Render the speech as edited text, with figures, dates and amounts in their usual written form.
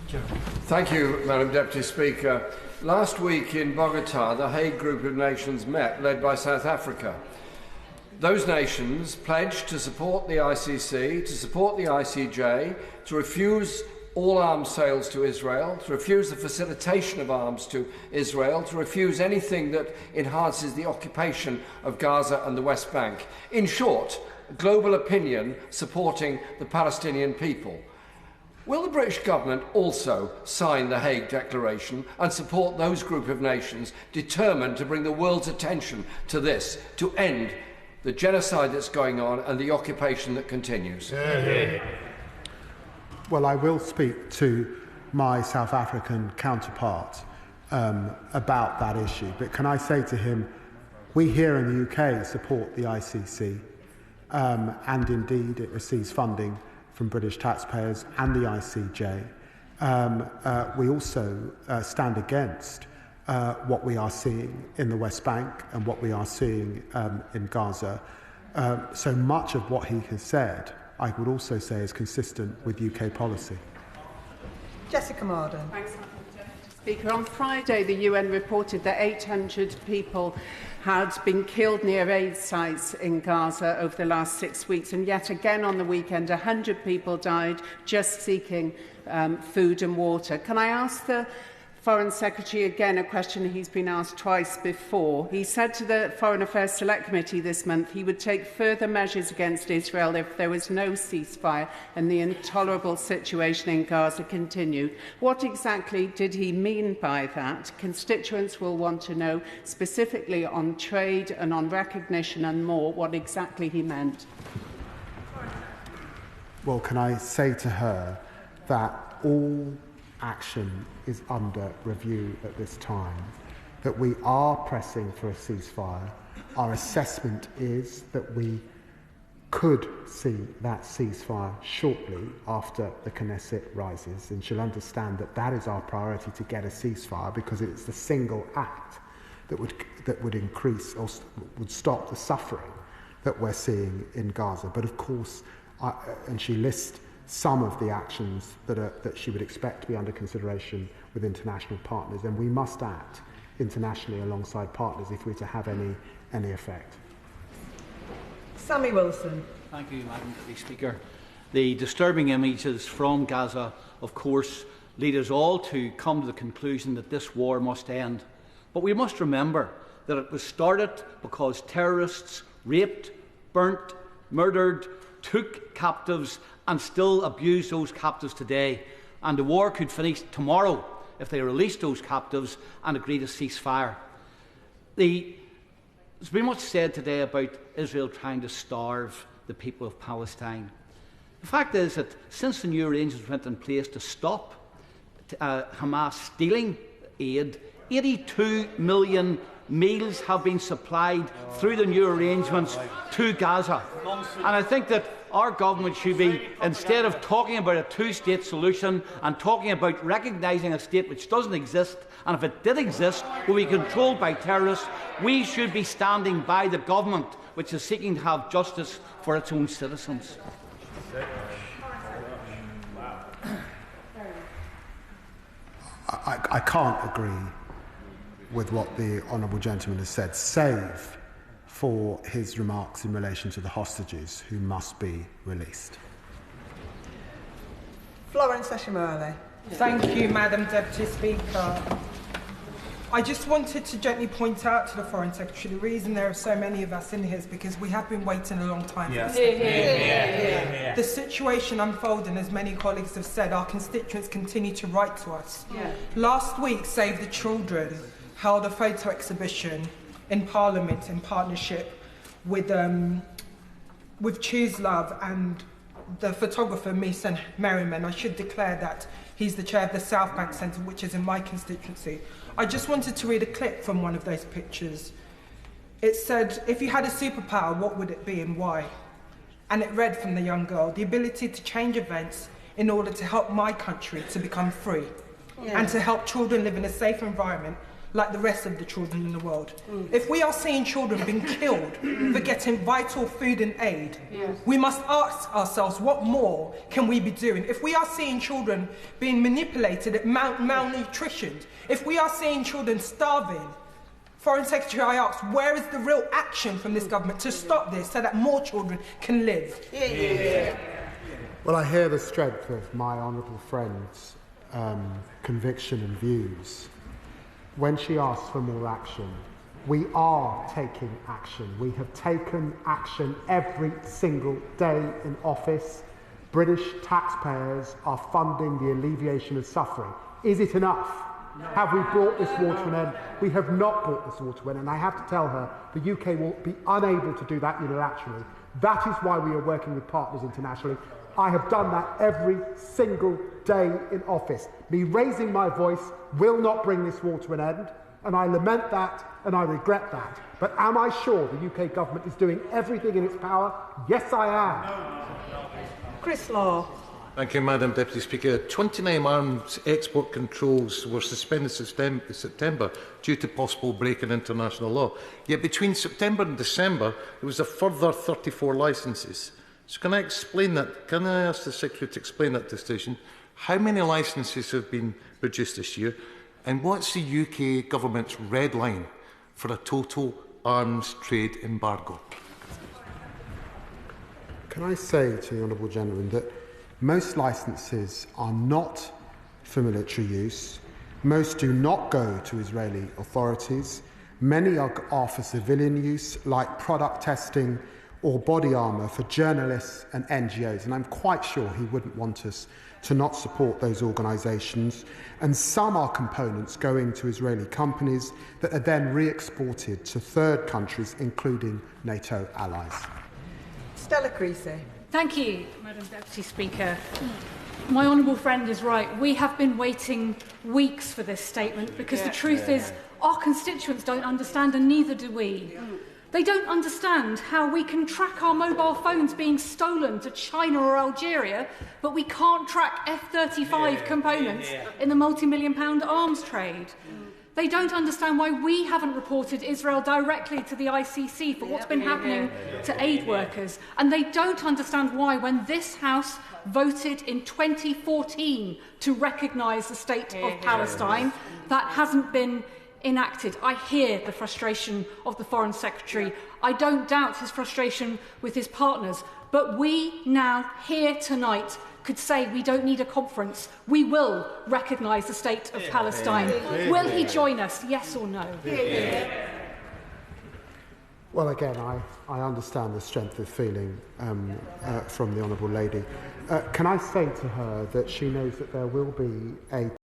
Thank you, Madam Deputy Speaker. Last week in Bogota, the Hague Group of Nations met, led by South Africa. Those nations pledged to support the ICC, to support the ICJ, to refuse all arms sales to Israel, to refuse the facilitation of arms to Israel, to refuse anything that enhances the occupation of Gaza and the West Bank. In short, global opinion supporting the Palestinian people. Will the British government also sign the Hague Declaration and support those group of nations determined to bring the world's attention to this, to end the genocide that's going on and the occupation that continues? Well, I will speak to my South African counterpart about that issue, but can I say to him, we here in the UK support the ICC, and indeed it receives funding from British taxpayers and the ICJ. We also stand against what we are seeing in the West Bank and what we are seeing in Gaza. So much of what he has said, I would also say, is consistent with UK policy. Jessica Marden. Thanks, Madam Speaker. On Friday, the UN reported that 800 people had been killed near aid sites in Gaza over the last 6 weeks, and yet again on the weekend 100 people died just seeking food and water. Can I ask the Foreign Secretary again a question he's been asked twice before? He said to the Foreign Affairs Select Committee this month he would take further measures against Israel if there was no ceasefire and the intolerable situation in Gaza continued. What exactly did he mean by that? Constituents will want to know, specifically on trade and on recognition and more, what exactly he meant. Well, can I say to her that all action is under review at this time, that we are pressing for a ceasefire. Our assessment is that we could see that ceasefire shortly after the Knesset rises, and she'll understand that that is our priority, to get a ceasefire, because it's the single act that would increase or would stop the suffering that we're seeing in Gaza. But of course, and she lists some of the actions that she would expect to be under consideration with international partners, and we must act internationally alongside partners if we're to have any effect. Sammy Wilson. Thank you, Madam Deputy Speaker. The disturbing images from Gaza, of course, lead us all to come to the conclusion that this war must end. But we must remember that it was started because terrorists raped, burnt, murdered, took captives and still abuse those captives today. And the war could finish tomorrow if they release those captives and agree to ceasefire. There's been much said today about Israel trying to starve the people of Palestine. The fact is that since the new arrangements went in place to stop Hamas stealing aid, 82 million meals have been supplied through the new arrangements to Gaza. And I think that our government should be, instead of talking about a two-state solution and talking about recognising a state which doesn't exist, and if it did exist, will be controlled by terrorists, we should be standing by the government which is seeking to have justice for its own citizens. I can't agree with what the honourable gentleman has said, save for his remarks in relation to the hostages who must be released. Florence Ashimole. Thank you, Madam Deputy Speaker. I just wanted to gently point out to the Foreign Secretary the reason there are so many of us in here is because we have been waiting a long time for this. The situation unfolding, as many colleagues have said, our constituents continue to write to us. Last week, Save the Children held a photo exhibition in Parliament in partnership with Choose Love and the photographer Mason Merriman. I should declare that he's the chair of the South Bank Centre, which is in my constituency. I just wanted to read a clip from one of those pictures. It said, "If you had a superpower, what would it be and why?" And it read from the young girl, "The ability to change events in order to help my country to become free and to help children live in a safe environment like the rest of the children in the world. If we are seeing children being killed for getting vital food and aid, we must ask ourselves, what more can we be doing? If we are seeing children being manipulated at malnutrition, if we are seeing children starving, Foreign Secretary, I ask, where is the real action from this government to stop this so that more children can live? Well, I hear the strength of my honourable friend's conviction and views. When she asks for more action, we are taking action. We have taken action every single day in office. British taxpayers are funding the alleviation of suffering. Is it enough? No. Have we brought this war to an end? We have not brought this war to an end, and I have to tell her the UK will be unable to do that unilaterally. That is why we are working with partners internationally. I have done that every single day in office. Me raising my voice will not bring this war to an end, and I lament that and I regret that. But am I sure the UK government is doing everything in its power? Yes, I am. Chris Law. Thank you, Madam Deputy Speaker. 29 arms export controls were suspended in September due to possible break in international law. Yet between September and December, there was a further 34 licences. So can I explain that? Can I ask the Secretary to explain that decision? How many licences have been produced this year? And what's the UK government's red line for a total arms trade embargo? Can I say to the Honourable Gentleman that most licences are not for military use, most do not go to Israeli authorities, many are for civilian use, like product testing or body armour for journalists and NGOs, and I'm quite sure he wouldn't want us to not support those organisations, and some are components going to Israeli companies that are then re-exported to third countries, including NATO allies. Stella Creasy. Thank you, Madam Deputy Speaker. My honourable friend is right. We have been waiting weeks for this statement because the truth is our constituents don't understand, and neither do we. They don't understand how we can track our mobile phones being stolen to China or Algeria, but we can't track F-35 components in the multi-million-pound arms trade. They don't understand why we haven't reported Israel directly to the ICC for what's been happening to aid workers. And they don't understand why, when this House voted in 2014 to recognise the state of Palestine, that hasn't been enacted. I hear the frustration of the Foreign Secretary. I don't doubt his frustration with his partners. But we now, here tonight, could say we don't need a conference. We will recognise the state of Palestine. Will he join us, yes or no? Well, again, I understand the strength of feeling from the Honourable Lady. Can I say to her that she knows that there will be a